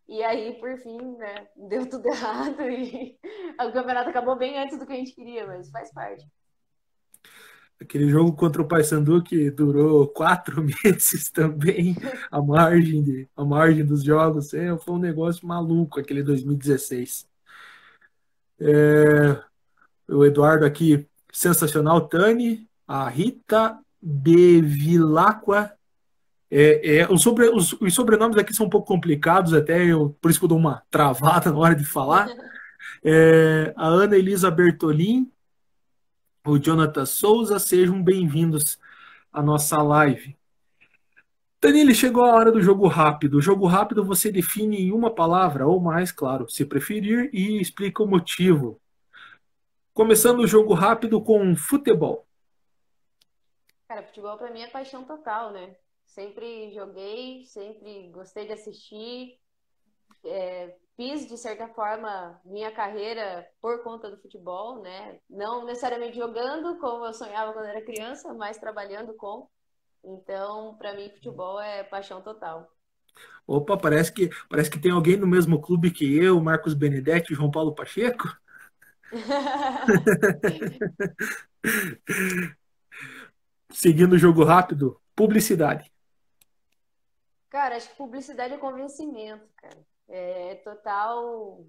E aí, por fim, né, deu tudo errado e o campeonato acabou bem antes do que a gente queria, mas faz parte. Aquele jogo contra o Paysandu que durou 4 meses também, a margem dos jogos, foi um negócio maluco, aquele 2016. O Eduardo aqui, sensacional, Tani, a Rita Bevilacqua. Os sobrenomes aqui são um pouco complicados, por isso que eu dou uma travada na hora de falar. A Ana Elisa Bertolin, o Jonathan Souza, sejam bem-vindos à nossa live. Danilo, chegou a hora do jogo rápido. O jogo rápido você define em uma palavra ou mais, claro, se preferir, e explica o motivo. Começando o jogo rápido com futebol. Cara, futebol pra mim é paixão total, né? Sempre joguei, sempre gostei de assistir. Fiz, de certa forma, minha carreira por conta do futebol, né? Não necessariamente jogando, como eu sonhava quando era criança, mas trabalhando com. Então, para mim, futebol é paixão total. Opa, parece que tem alguém no mesmo clube que eu, Marcos Benedetti e João Paulo Pacheco. Seguindo o jogo rápido, publicidade. Cara, acho que publicidade é convencimento, cara. É total.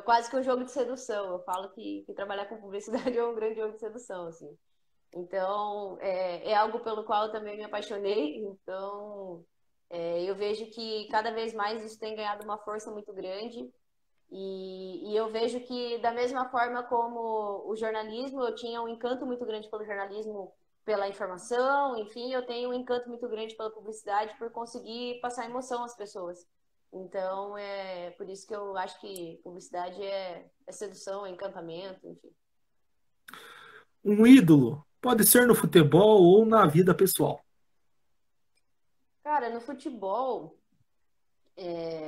Quase que um jogo de sedução. Eu falo que trabalhar com publicidade é um grande jogo de sedução, assim. Então, é algo pelo qual eu também me apaixonei. Então, eu vejo que cada vez mais isso tem ganhado uma força muito grande. E eu vejo que, da mesma forma como o jornalismo, eu tinha um encanto muito grande pelo jornalismo, pela informação, enfim, eu tenho um encanto muito grande pela publicidade por conseguir passar emoção às pessoas. Então, é por isso que eu acho que publicidade é sedução, é encantamento, enfim. Um ídolo pode ser no futebol ou na vida pessoal. Cara, no futebol,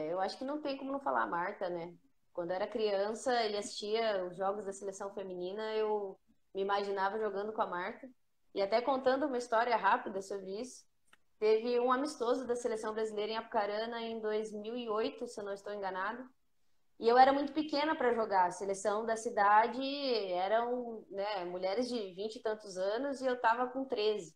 eu acho que não tem como não falar a Marta, né? Quando eu era criança e assistia os jogos da seleção feminina, eu me imaginava jogando com a Marta. E até contando uma história rápida sobre isso, teve um amistoso da seleção brasileira em Apucarana em 2008, se eu não estou enganado. E eu era muito pequena para jogar. A seleção da cidade eram, né, mulheres de 20 e tantos anos e eu tava com 13.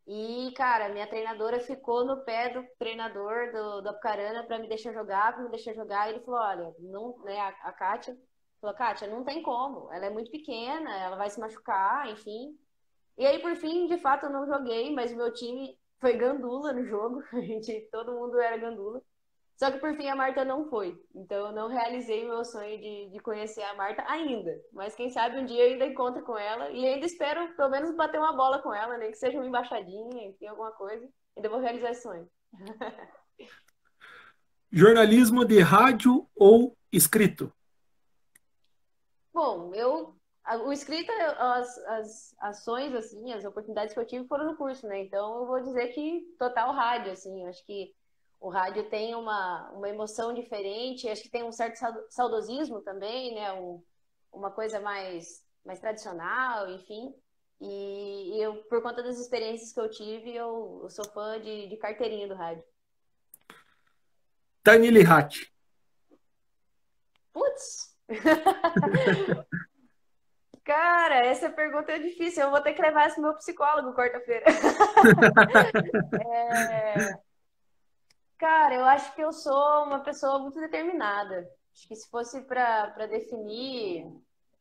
E, cara, minha treinadora ficou no pé do treinador do Apucarana para me deixar jogar, para me deixar jogar. E ele falou: olha, não, né, a Kátia falou: Kátia, não tem como, ela é muito pequena, ela vai se machucar, enfim. E aí, por fim, de fato, eu não joguei, mas o meu time foi gandula no jogo. Todo mundo era gandula. Só que por fim a Marta não foi. Então eu não realizei meu sonho de conhecer a Marta ainda. Mas quem sabe um dia eu ainda encontro com ela. E ainda espero pelo menos bater uma bola com ela, nem que seja uma embaixadinha, enfim, alguma coisa. Ainda vou realizar esse sonho. Jornalismo de rádio ou escrito? Bom, o escrita, as ações, assim, as oportunidades que eu tive foram no curso, né? Então eu vou dizer que total rádio, assim. Eu acho que o rádio tem uma emoção diferente, acho que tem um certo saudosismo também, né? Uma coisa mais tradicional, enfim. E eu, por conta das experiências que eu tive, eu sou fã de carteirinha do rádio. Tanili Ratti. Putz! Cara, essa pergunta é difícil. Eu vou ter que levar isso pro meu psicólogo quarta-feira. Cara, eu acho que eu sou uma pessoa muito determinada. Acho que se fosse para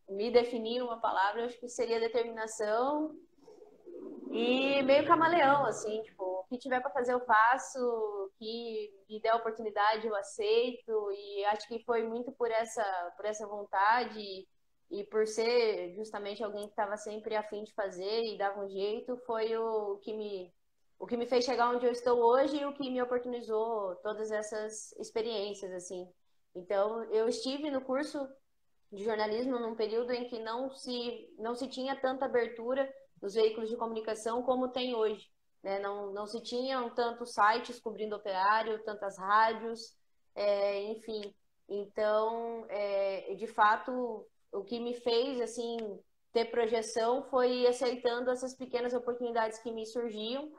me definir uma palavra, eu acho que seria determinação e meio camaleão, assim, tipo, o que tiver para fazer eu faço, o que me der oportunidade eu aceito, e acho que foi muito por essa vontade e por ser justamente alguém que estava sempre a fim de fazer e dava um jeito, foi o que me fez chegar onde eu estou hoje e o que me oportunizou todas essas experiências, assim. Então, eu estive no curso de jornalismo num período em que não se tinha tanta abertura nos veículos de comunicação como tem hoje. né? Não se tinham tantos sites cobrindo operário, tantas rádios, enfim. Então, de fato, o que me fez, assim, ter projeção foi ir aceitando essas pequenas oportunidades que me surgiam,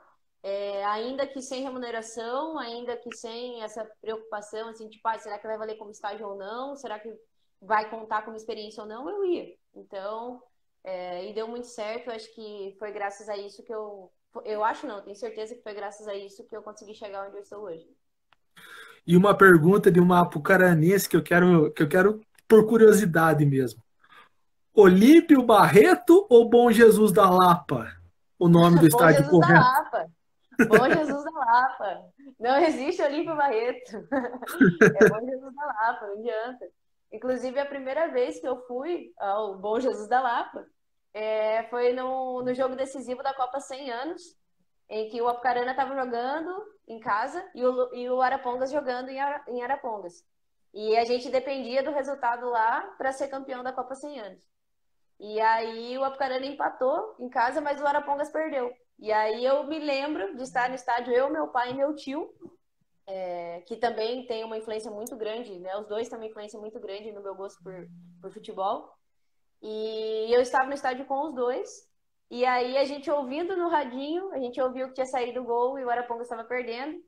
ainda que sem remuneração, ainda que sem essa preocupação, assim, tipo, será que vai valer como estágio ou não? Será que vai contar como experiência ou não? Eu ia. Então, e deu muito certo. Acho que foi graças a isso que eu acho não, tenho certeza que foi graças a isso que eu consegui chegar onde eu estou hoje. E uma pergunta de uma apucaranense que eu quero por curiosidade mesmo. Olímpio Barreto ou Bom Jesus da Lapa? O nome do Bom estádio Jesus da correto. Lapa. Bom Jesus da Lapa. Não existe Olímpio Barreto. É Bom Jesus da Lapa, não adianta. Inclusive, a primeira vez que eu fui ao Bom Jesus da Lapa foi no jogo decisivo da Copa 100 anos, em que o Apucarana estava jogando em casa e o Arapongas jogando em Arapongas. E a gente dependia do resultado lá para ser campeão da Copa 100 anos. E aí o Apucarana empatou em casa, mas o Arapongas perdeu. E aí eu me lembro de estar no estádio, eu, meu pai e meu tio, que também tem uma influência muito grande, né? Os dois têm uma influência muito grande no meu gosto por futebol. E eu estava no estádio com os dois. E aí a gente ouvindo no radinho, a gente ouviu que tinha saído o gol e o Arapongas estava perdendo.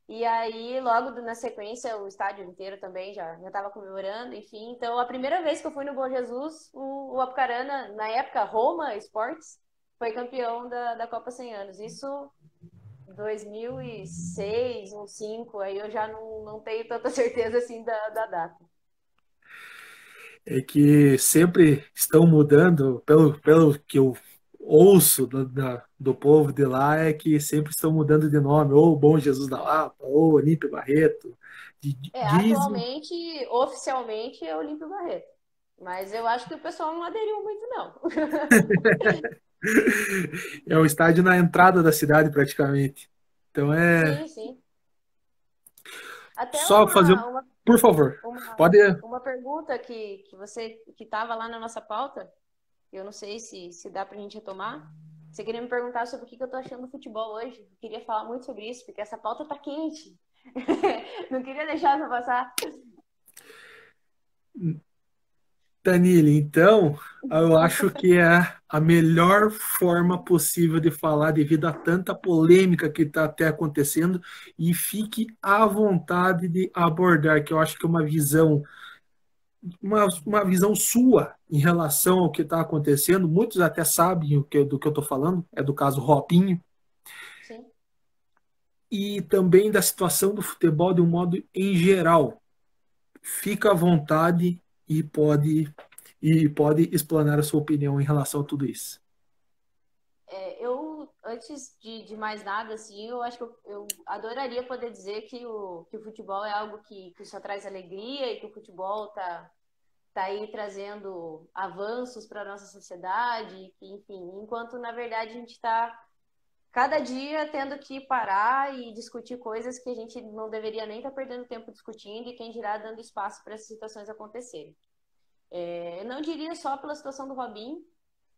E aí, logo na sequência, o estádio inteiro também já estava comemorando, enfim. Então, a primeira vez que eu fui no Bom Jesus, o Apucarana, na época, Roma Sports, foi campeão da Copa 100 anos. Isso 2006, 2005, aí eu já não tenho tanta certeza assim da data. É que sempre estão mudando, pelo que eu ouço do povo de lá, é que sempre estão mudando de nome, ou Bom Jesus da Lapa, ou Olímpio Barreto. Dizem. Atualmente, oficialmente, é Olímpio Barreto. Mas eu acho que o pessoal não aderiu muito, não. É o estádio na entrada da cidade, praticamente. Então é Sim, sim. Até só fazer. Por favor, pode. uma pergunta que você que estava lá na nossa pauta, eu não sei se dá para a gente retomar. Você queria me perguntar sobre o que eu estou achando do futebol hoje. Eu queria falar muito sobre isso, porque essa pauta está quente. Não queria deixar essa passar. Tanile, então, eu acho que é a melhor forma possível de falar devido a tanta polêmica que está até acontecendo e fique à vontade de abordar, que eu acho que é uma visão sua em relação ao que está acontecendo. Muitos até sabem do que eu estou falando, é do caso Robinho, Sim. e também da situação do futebol de um modo em geral. Fica à vontade e pode explanar a sua opinião em relação a tudo isso. Eu, antes de mais nada, assim, eu acho que eu adoraria poder dizer que o futebol é algo que só traz alegria e que o futebol tá aí trazendo avanços para a nossa sociedade, enfim, enquanto na verdade a gente está cada dia tendo que parar e discutir coisas que a gente não deveria nem estar perdendo tempo discutindo e quem dirá dando espaço para essas situações acontecerem. Eu não diria só pela situação do Robinho,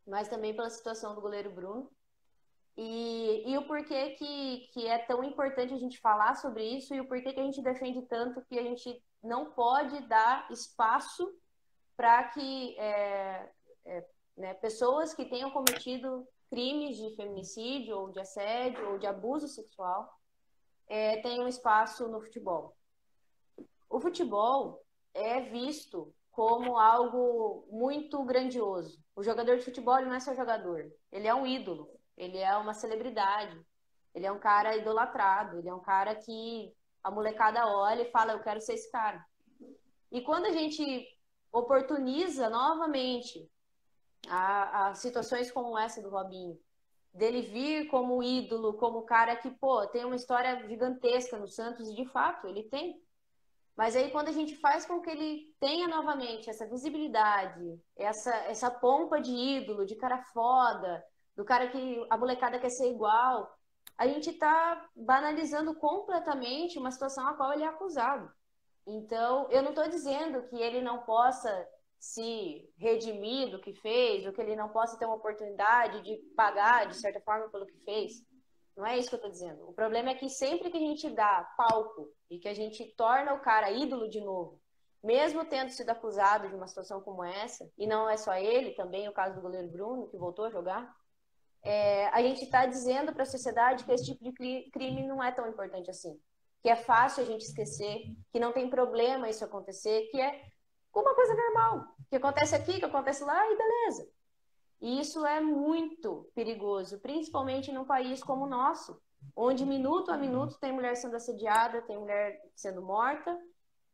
mas também pela situação do goleiro Bruno. E o porquê que é tão importante a gente falar sobre isso e o porquê que a gente defende tanto que a gente não pode dar espaço para que né, pessoas que tenham cometido crimes de feminicídio ou de assédio ou de abuso sexual tenham espaço no futebol. O futebol é visto como algo muito grandioso. O jogador de futebol ele não é só jogador, ele é um ídolo, ele é uma celebridade, ele é um cara idolatrado, ele é um cara que a molecada olha e fala, eu quero ser esse cara. E quando a gente oportuniza novamente a situações como essa do Robinho, dele vir como ídolo, como cara que, pô, tem uma história gigantesca no Santos, e de fato, ele tem. Mas aí quando a gente faz com que ele tenha novamente essa visibilidade, essa pompa de ídolo, de cara foda, do cara que a molecada quer ser igual, a gente está banalizando completamente uma situação a qual ele é acusado. Então, eu não estou dizendo que ele não possa se redimir do que fez, ou que ele não possa ter uma oportunidade de pagar, de certa forma, pelo que fez. Não é isso que eu tô dizendo. O problema é que sempre que a gente dá palco e que a gente torna o cara ídolo de novo, mesmo tendo sido acusado de uma situação como essa, e não é só ele, também o caso do goleiro Bruno, que voltou a jogar, a gente está dizendo para a sociedade que esse tipo de crime não é tão importante assim. Que é fácil a gente esquecer, que não tem problema isso acontecer, que é uma coisa normal, que acontece aqui, que acontece lá e beleza. E isso é muito perigoso, principalmente num país como o nosso, onde minuto a minuto tem mulher sendo assediada, tem mulher sendo morta,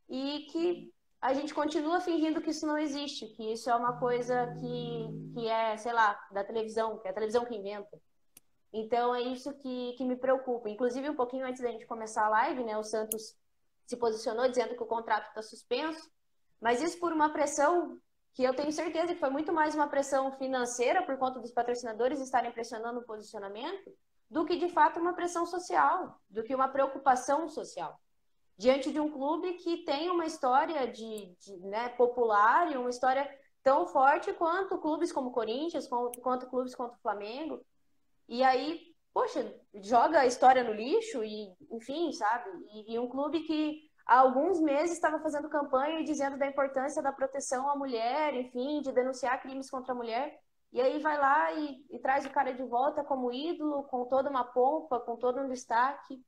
e que a gente continua fingindo que isso não existe, que isso é uma coisa que é, sei lá, da televisão, que é a televisão que inventa. Então é isso que me preocupa. Inclusive, um pouquinho antes da gente começar a live, né, o Santos se posicionou dizendo que o contrato está suspenso, mas isso por uma pressão que eu tenho certeza que foi muito mais uma pressão financeira por conta dos patrocinadores estarem pressionando o posicionamento, do que de fato uma pressão social, do que uma preocupação social. Diante de um clube que tem uma história né, popular e uma história tão forte quanto clubes como o Corinthians, quanto clubes como o Flamengo. E aí, poxa, joga a história no lixo e, enfim, sabe? E um clube que há alguns meses estava fazendo campanha e dizendo da importância da proteção à mulher, enfim, de denunciar crimes contra a mulher. E aí vai lá e traz o cara de volta como ídolo, com toda uma pompa, com todo um destaque.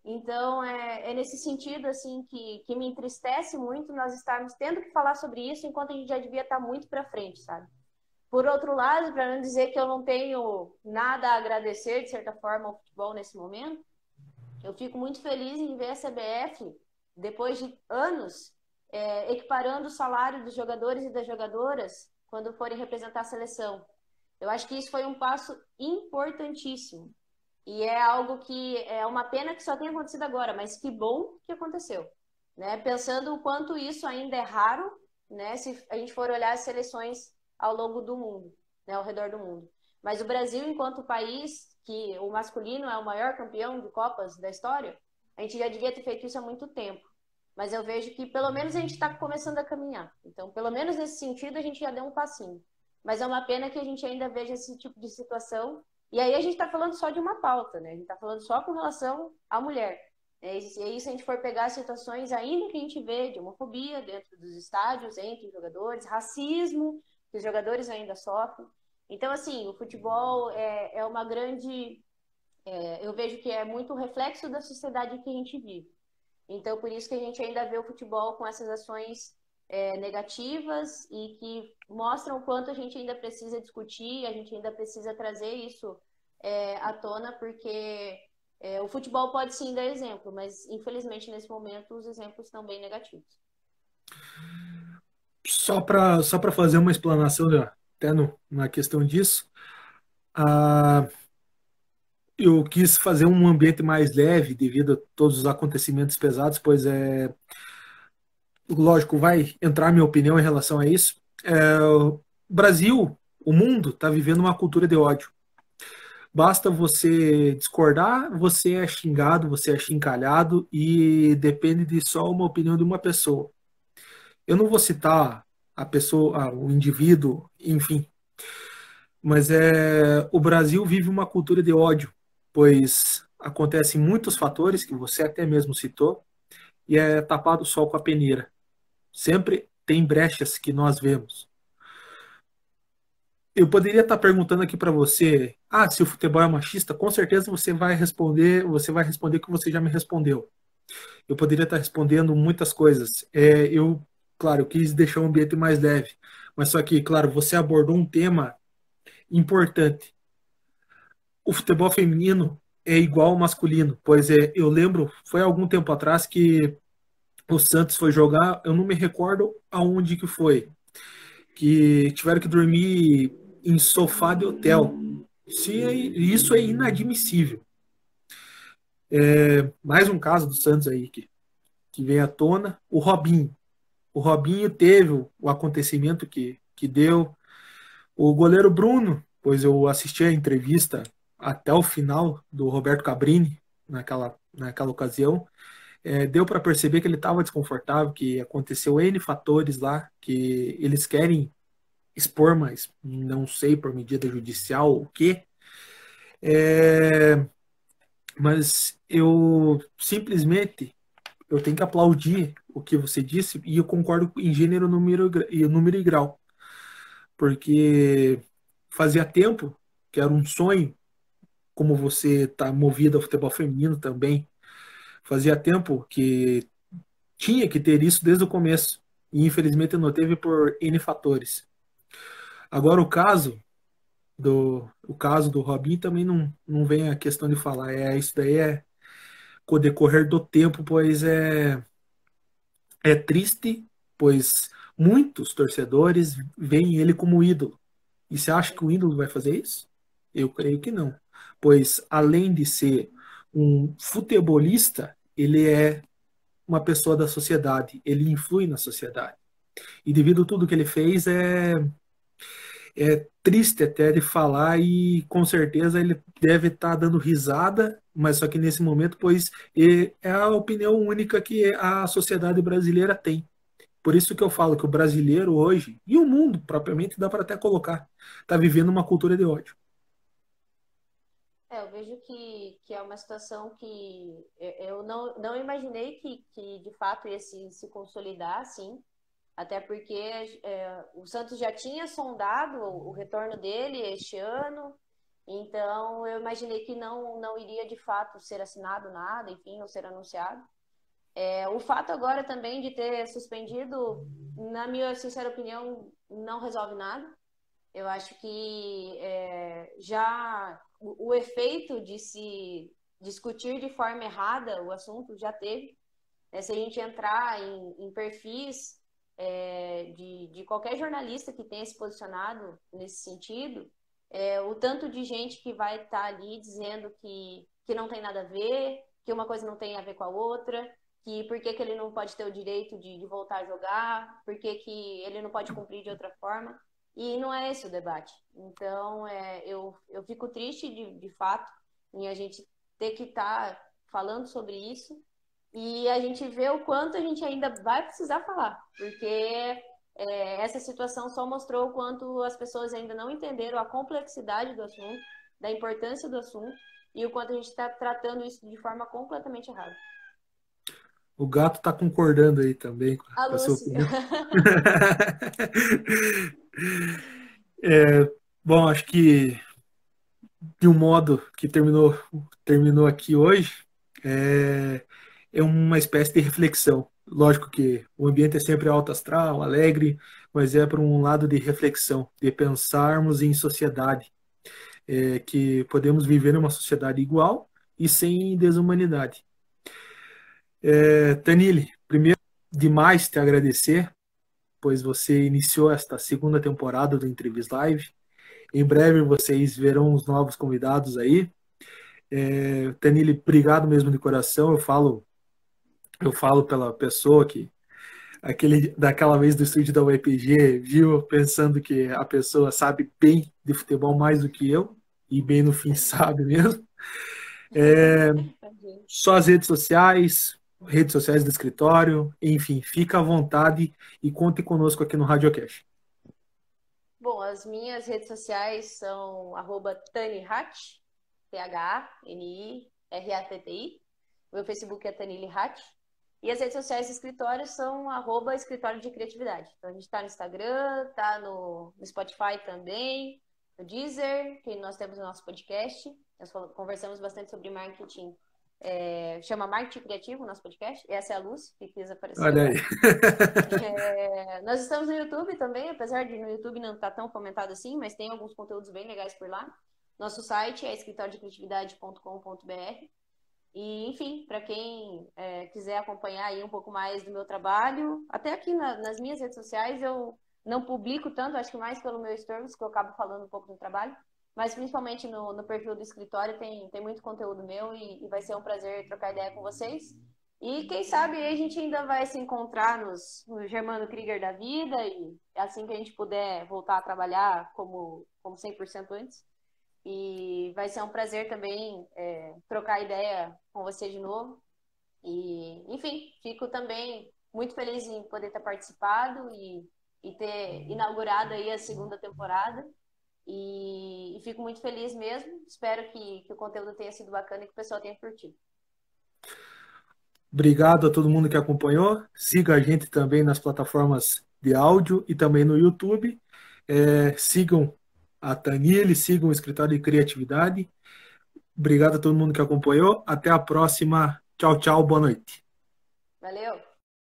Então, é nesse sentido, assim, que me entristece muito nós estarmos tendo que falar sobre isso enquanto a gente já devia estar muito para frente, sabe? Por outro lado, para não dizer que eu não tenho nada a agradecer, de certa forma, ao futebol nesse momento, eu fico muito feliz em ver a CBF, depois de anos, equiparando o salário dos jogadores e das jogadoras quando forem representar a seleção. Eu acho que isso foi um passo importantíssimo. E é algo que é uma pena que só tenha acontecido agora, mas que bom que aconteceu. Né? Pensando o quanto isso ainda é raro, né? Se a gente for olhar as seleções ao longo do mundo, né? Ao redor do mundo. Mas o Brasil, enquanto país, que o masculino é o maior campeão de Copas da história, a gente já devia ter feito isso há muito tempo. Mas eu vejo que pelo menos a gente está começando a caminhar. Então, pelo menos nesse sentido, a gente já deu um passinho. Mas é uma pena que a gente ainda veja esse tipo de situação. E aí a gente está falando só de uma pauta, né? A gente está falando só com relação à mulher. E aí, se a gente for pegar situações ainda que a gente vê de homofobia dentro dos estádios, entre os jogadores, racismo, que os jogadores ainda sofrem. Então, assim, o futebol é uma grande... eu vejo que é muito reflexo da sociedade que a gente vive. Então, por isso que a gente ainda vê o futebol com essas ações negativas e que mostram o quanto a gente ainda precisa discutir, a gente ainda precisa trazer isso à tona, porque o futebol pode sim dar exemplo, mas infelizmente nesse momento os exemplos estão bem negativos. Só para fazer uma explanação, até na questão disso, eu quis fazer um ambiente mais leve devido a todos os acontecimentos pesados, pois lógico, vai entrar minha opinião em relação a isso. O Brasil, o mundo, está vivendo uma cultura de ódio. Basta você discordar, você é xingado, você é chincalhado e depende de só uma opinião de uma pessoa. Eu não vou citar a pessoa, o indivíduo, enfim, mas o Brasil vive uma cultura de ódio, pois acontecem muitos fatores que você até mesmo citou e é tapado o sol com a peneira. Sempre tem brechas que nós vemos. Eu poderia estar perguntando aqui para você, se o futebol é machista, com certeza você vai responder que você já me respondeu. Eu poderia estar respondendo muitas coisas. Claro, eu quis deixar o ambiente mais leve, mas só que, claro, você abordou um tema importante. O futebol feminino é igual ao masculino, pois eu lembro, foi há algum tempo atrás que o Santos foi jogar, eu não me recordo aonde que foi, que tiveram que dormir em sofá de hotel. Isso é inadmissível. Mais um caso do Santos aí que vem à tona. O Robinho teve o acontecimento que deu. O goleiro Bruno, pois eu assisti a entrevista até o final do Roberto Cabrini naquela ocasião, deu para perceber que ele estava desconfortável, que aconteceu N fatores lá, que eles querem expor, mas não sei por medida judicial o quê. Mas eu simplesmente eu tenho que aplaudir o que você disse e eu concordo em gênero, número e grau, porque fazia tempo que era um sonho, como você está movido ao futebol feminino também, fazia tempo que tinha que ter isso desde o começo e infelizmente não teve por N fatores. Agora o caso do Robinho também não vem a questão de falar, isso daí é com o decorrer do tempo, pois é triste, pois muitos torcedores veem ele como ídolo. E você acha que o ídolo vai fazer isso? Eu creio que não. Pois, além de ser um futebolista, ele é uma pessoa da sociedade, ele influi na sociedade. E devido a tudo que ele fez, é triste até de falar e com certeza ele deve estar dando risada, mas só que nesse momento, pois é a opinião única que a sociedade brasileira tem. Por isso que eu falo que o brasileiro hoje, e o mundo propriamente, dá para até colocar, está vivendo uma cultura de ódio. Eu vejo que é uma situação que eu não imaginei que de fato ia se consolidar assim, até porque o Santos já tinha sondado o retorno dele este ano, então eu imaginei que não iria de fato ser assinado nada, enfim, ou ser anunciado. O fato agora também de ter suspendido, na minha sincera opinião, não resolve nada. Eu acho que já o efeito de se discutir de forma errada o assunto já teve. Se a gente entrar em perfis de qualquer jornalista que tenha se posicionado nesse sentido, o tanto de gente que vai estar ali dizendo que não tem nada a ver, que uma coisa não tem a ver com a outra, que por que ele não pode ter o direito de voltar a jogar, por que ele não pode cumprir de outra forma. E não é esse o debate. Então, eu fico triste, de fato, em a gente ter que estar falando sobre isso e a gente vê o quanto a gente ainda vai precisar falar, porque essa situação só mostrou o quanto as pessoas ainda não entenderam a complexidade do assunto, da importância do assunto e o quanto a gente está tratando isso de forma completamente errada. O gato está concordando aí também A com a sua Lucy. opinião. Bom, acho que de um modo que terminou aqui hoje, é, é uma espécie de reflexão. Lógico que o ambiente é sempre alto astral, alegre, mas é para um lado de reflexão, de pensarmos em sociedade, que podemos viver numa sociedade igual e sem desumanidade. Tanile, primeiro, demais te agradecer, pois você iniciou esta segunda temporada do Entrevista Live. Em breve vocês verão os novos convidados aí. Tanile, obrigado mesmo de coração. Eu falo pela pessoa que daquela vez do estúdio da UEPG viu pensando que a pessoa sabe bem de futebol mais do que eu e bem no fim sabe mesmo. Só as redes sociais do escritório, enfim, fica à vontade e conte conosco aqui no Radiocast. Bom, as minhas redes sociais são @TaniRat, THANIRATTI. O meu Facebook é Tanile Rat. E as redes sociais do escritório são @escritório de criatividade. Então a gente está no Instagram, está no Spotify também, no Deezer, que nós temos o nosso podcast. Nós conversamos bastante sobre marketing. Chama Marketing Criativo o nosso podcast. Essa é a Luz, que quis aparecer Olha agora. aí. Nós estamos no YouTube também, apesar de no YouTube não estar tão fomentado assim, mas tem alguns conteúdos bem legais por lá. Nosso site é escritoriodecreatividade.com.br. E, enfim, para quem quiser acompanhar aí um pouco mais do meu trabalho, até aqui nas minhas redes sociais eu não publico tanto, acho que mais pelo meu stories, que eu acabo falando um pouco do trabalho, mas principalmente no perfil do escritório tem muito conteúdo meu e vai ser um prazer trocar ideia com vocês. E quem sabe aí a gente ainda vai se encontrar no Germano Krieger da vida e assim que a gente puder voltar a trabalhar como 100% antes. E vai ser um prazer também trocar ideia com você de novo. E, enfim, fico também muito feliz em poder ter participado e ter inaugurado aí a segunda temporada. E fico muito feliz mesmo. Espero que o conteúdo tenha sido bacana e que o pessoal tenha curtido. Obrigado a todo mundo que acompanhou. Siga a gente também nas plataformas de áudio e também no YouTube. Sigam a Tanile, sigam o Escritório de Criatividade. Obrigado a todo mundo que acompanhou. Até a próxima. Tchau, tchau. Boa noite. Valeu!